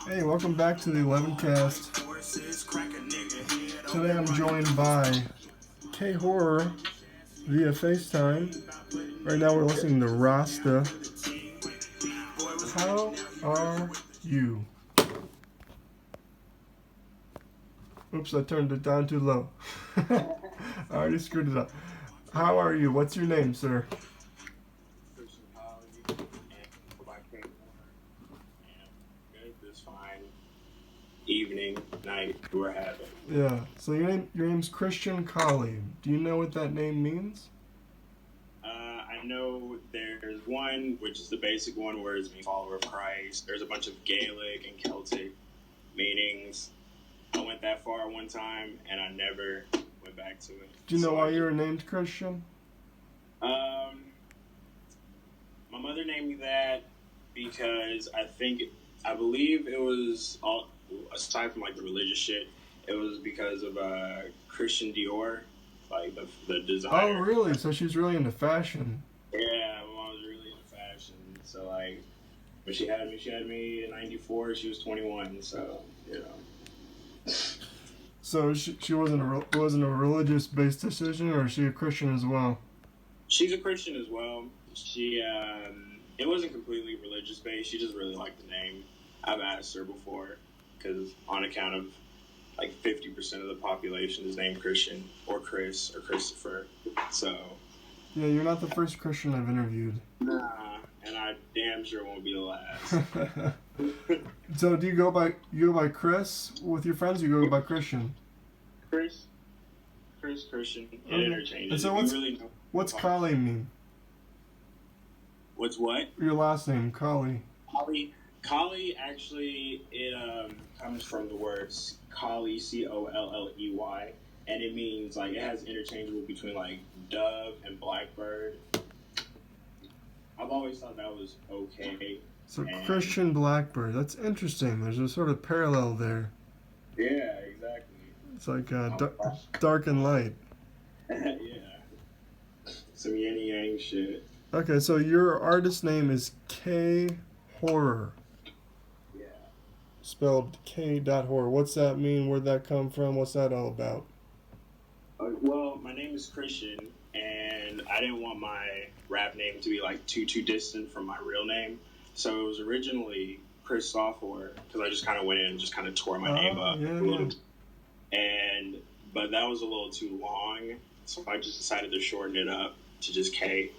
Hey, welcome back to the 11 Cast. Today I'm joined by K Horror via FaceTime. Right now we're listening to Rasta. How are you? Oops, I turned it down too low. I already screwed it up. How are you? What's your name, sir? This fine evening, night we're having. Yeah. So your name's Christian Colley. Do you know what that name means? I know there's one, which is the basic one, where it's me, follower of Christ. There's a bunch of Gaelic and Celtic meanings. I went that far one time, and I never went back to it. Do you know why you were named Christian? My mother named me that because I believe it was all aside from like the religious shit. It was because of Christian Dior, like the designer. Oh, really? So she's really into fashion. Yeah, my mom was really into fashion. So like, when she had me in '94. She was 21. So you know. So she wasn't a religious based decision, or is she a Christian as well? She's a Christian as well. She it wasn't completely religious based. She just really liked the name. I've asked her before because on account of like 50% of the population is named Christian or Chris or Christopher. So yeah, you're not the first Christian I've interviewed. Nah, and I damn sure won't be the last. So do you go by Chris with your friends? Or you go by Christian? Chris, Christian, it Okay. interchanges. And so what's Colley mean? What's what? Your last name, Colley. Collie actually it comes from the words Collie, Colley, and it means like it has interchangeable between like dove and blackbird. I've always thought that was okay. So Christian Blackbird. That's interesting. There's a sort of parallel there. Yeah, exactly. It's like dark and light. Yeah. Some yin and yang shit. Okay, so your artist name is K Horror. Yeah. Spelled K.Horror. What's that mean? Where'd that come from? What's that all about? Well, my name is Christian, and I didn't want my rap name to be like too distant from my real name. So it was originally Christopher, because I just kind of went in and just kind of tore my name up. Yeah. But that was a little too long, so I just decided to shorten it up to just K.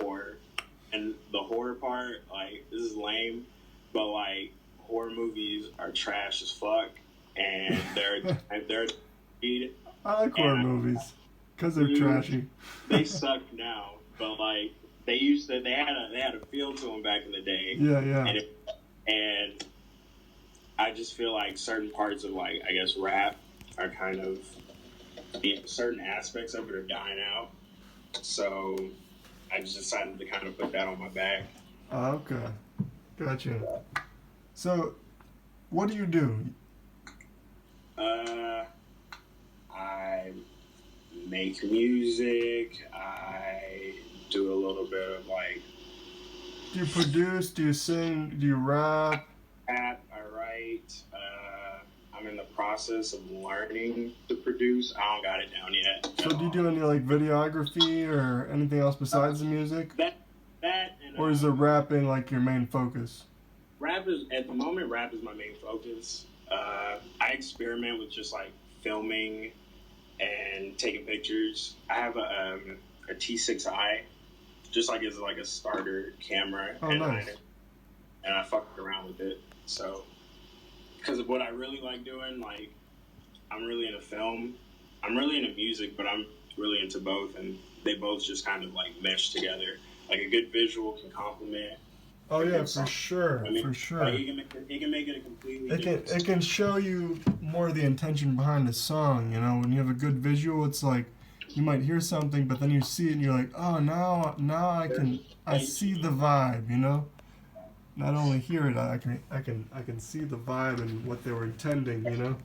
Horror. And the horror part, like, this is lame, but like horror movies are trash as fuck, and they're I like horror movies because they're trashy. They suck now, but like they had a feel to them back in the day. Yeah. And I just feel like certain parts of like I guess rap are kind of certain aspects of it are dying out. So I just decided to kind of put that on my back. Okay, gotcha. So, what do you do? I make music. I do a little bit of like. Do you produce? Do you sing? Do you rap? I write. I'm in the process of learning to produce. I don't got it down yet. So do you do any like videography or anything else besides the music? That and, or is the rapping like your main focus? Rap is my main focus. I experiment with just like filming and taking pictures. I have a T6i, just like as like a starter camera. Oh, nice. And I fucked around with it. So, because of what I really like doing, like I'm really into film. I'm really into music, but I'm really into both, and they both just kind of like mesh together. Like a good visual can complement. Oh yeah, for sure, for sure. Like it can make it a completely different it can show you more of the intention behind the song. You know, when you have a good visual, it's like you might hear something, but then you see it and you're like, oh, now I see the vibe. You know, not only hear it, I can see the vibe and what they were intending. You know.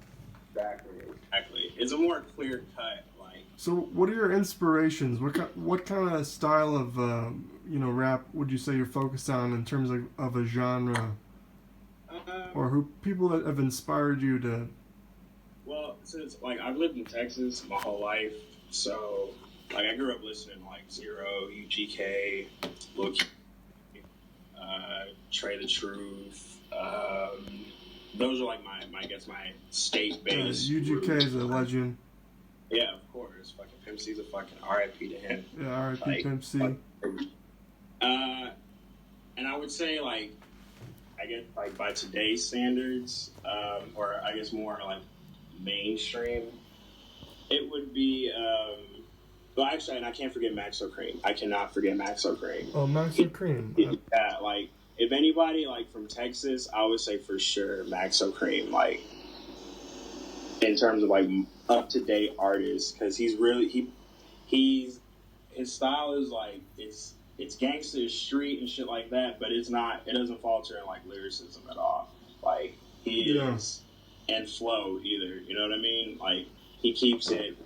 Exactly. It's a more clear cut. Like. So, what are your inspirations? What kind of style of rap would you say you're focused on in terms of a genre or who people that have inspired you to? Well, since like I've lived in Texas my whole life, so like I grew up listening to like Zero, UGK, Lil Key, Trey the Truth. Those are like my I guess my state based. UGK is a legend. Yeah, of course. Fucking Pimp C's a fucking R.I.P. to him. Yeah, R.I.P. Like, Pimp C. And I would say like I guess like by today's standards, or I guess more like mainstream, it would be. Well, actually, and I can't forget Max O'Cream. I cannot forget Max O'Cream. Oh, Max O'Cream. Yeah, like if anybody like from Texas, I would say for sure Max O'Cream. Like in terms of like up to date artists, because he's really he's his style is like it's gangster street and shit like that, but it's not. It doesn't falter in like lyricism at all. Like he is, and flow either. You know what I mean? Like he keeps it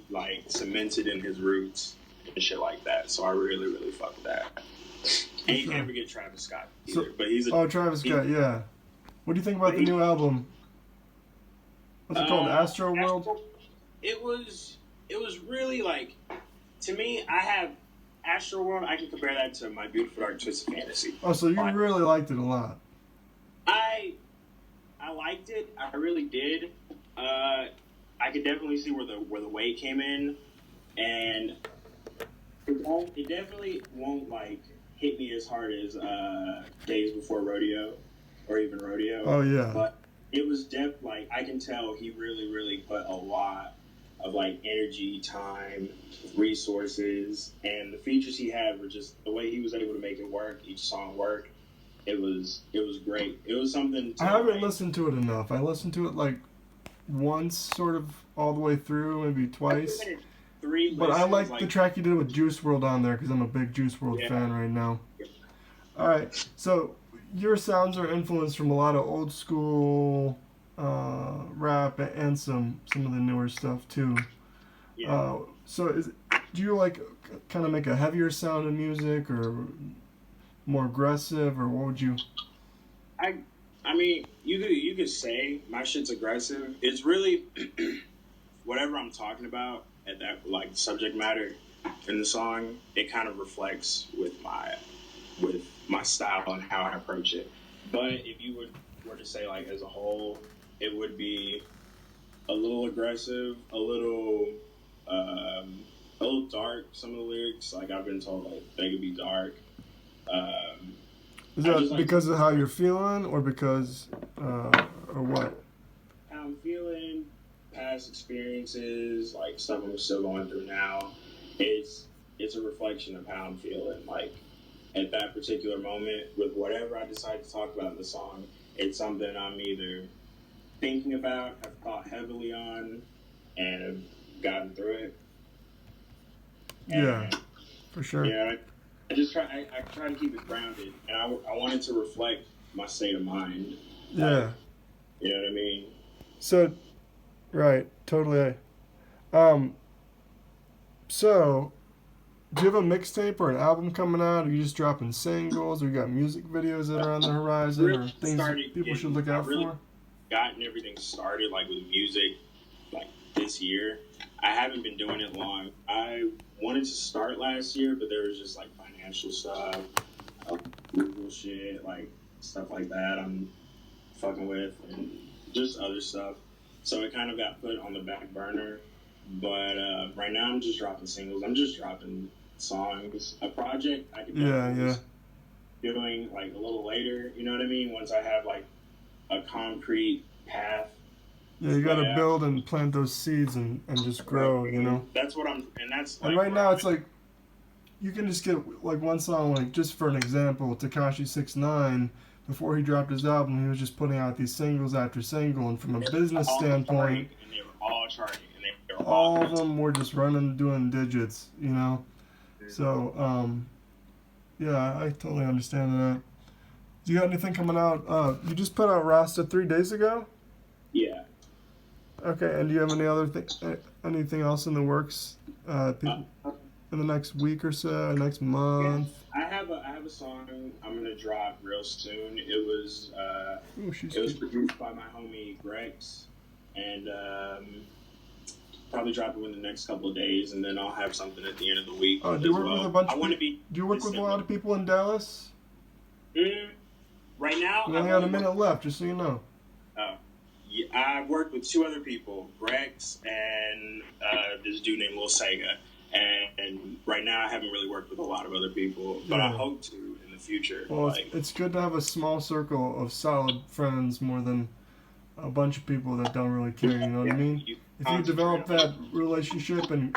like cemented in his roots and shit like that. So I really, really fuck with that. And you can't forget Travis Scott either. But he's Travis Scott, yeah. What do you think about the new album? What's it called? Astro World? It was really like, to me, I have Astro World. I can compare that to My Beautiful Dark Twisted Fantasy. Oh, so you really liked it a lot? I liked it. I really did. I could definitely see where the weight came in, and it definitely won't like hit me as hard as Days Before Rodeo or even Rodeo. Oh yeah. But it was like I can tell he really, really put a lot of like energy, time, resources, and the features he had were just the way he was able to make it work. Each song work. It was great. It was something. I haven't listened to it enough. I listened to it like once, sort of all the way through, maybe twice. But I like the track you did with Juice World on there because I'm a big Juice World fan right now. All right, so your sounds are influenced from a lot of old school rap and some of the newer stuff too. Yeah. So do you like kind of make a heavier sound of music or more aggressive, or what would you? I mean, you could say my shit's aggressive. It's really whatever I'm talking about at that like subject matter in the song. It kind of reflects with my style and how I approach it. But if you were to say like as a whole, it would be a little aggressive, a little dark. Some of the lyrics, like I've been told, like they could be dark. Is that because of how you're feeling, or because, or what? How I'm feeling, past experiences, like stuff I'm still going through now. It's a reflection of how I'm feeling. Like at that particular moment, with whatever I decide to talk about in the song, it's something I'm either thinking about, have thought heavily on, and have gotten through it. Yeah, for sure. Yeah. I try to keep it grounded, and I wanted to reflect my state of mind. Yeah. You know what I mean? So, right, totally. So, do you have a mixtape or an album coming out? Are you just dropping singles, or you got music videos that are on the horizon, or things people should look out for? Gotten everything started like with music, like this year. I haven't been doing it long. I wanted to start last year, but there was just like financial stuff, Google shit, like stuff like that I'm fucking with, and just other stuff. So it kind of got put on the back burner. But right now I'm just dropping singles. I'm just dropping songs. A project I could doing like a little later. You know what I mean? Once I have like a concrete path. Yeah, you gotta build and plant those seeds and just grow, you know? That's what I'm, and that's like... And right now it's like, you can just get like one song, like just for an example, Tekashi 6ix9ine, before he dropped his album, he was just putting out these singles after single, and from a business standpoint, and they were all charting, and they were all of them were just doing digits, you know? So, yeah, I totally understand that. Do you got anything coming out? You just put out Rasta 3 days ago? Yeah. Okay, and do you have anything else in the works? In the next week or so, next month? Yeah, I have a song I'm gonna drop real soon. It was Oh, she's It was cute. produced by my homie Grex, and probably drop it in the next couple of days, and then I'll have something at the end of the week Do as you work well. with a bunch I of want to be. Do you work with a lot of people in Dallas? Right now, We only got a minute left, just so you know. Yeah, I've worked with two other people, Grex and this dude named Lil Sega. And right now, I haven't really worked with a lot of other people, but I hope to in the future. Well, it's good to have a small circle of solid friends more than a bunch of people that don't really care. You know what I mean? If you develop that relationship and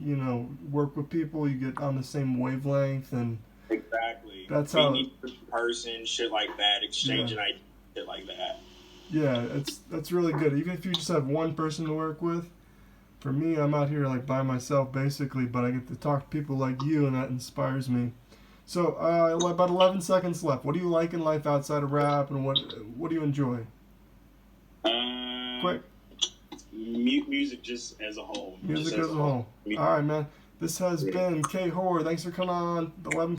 you know, work with people, you get on the same wavelength, and exactly. That's how. Meet each person, shit like that, exchanging ideas, shit like that. Yeah, that's really good. Even if you just have one person to work with. For me, I'm out here like by myself basically, but I get to talk to people like you, and that inspires me. So, about 11 seconds left. What do you like in life outside of rap, and what do you enjoy? Quick. Music just as a whole. Music as a whole. All right, man. This has been K Horror. Thanks for coming on the 11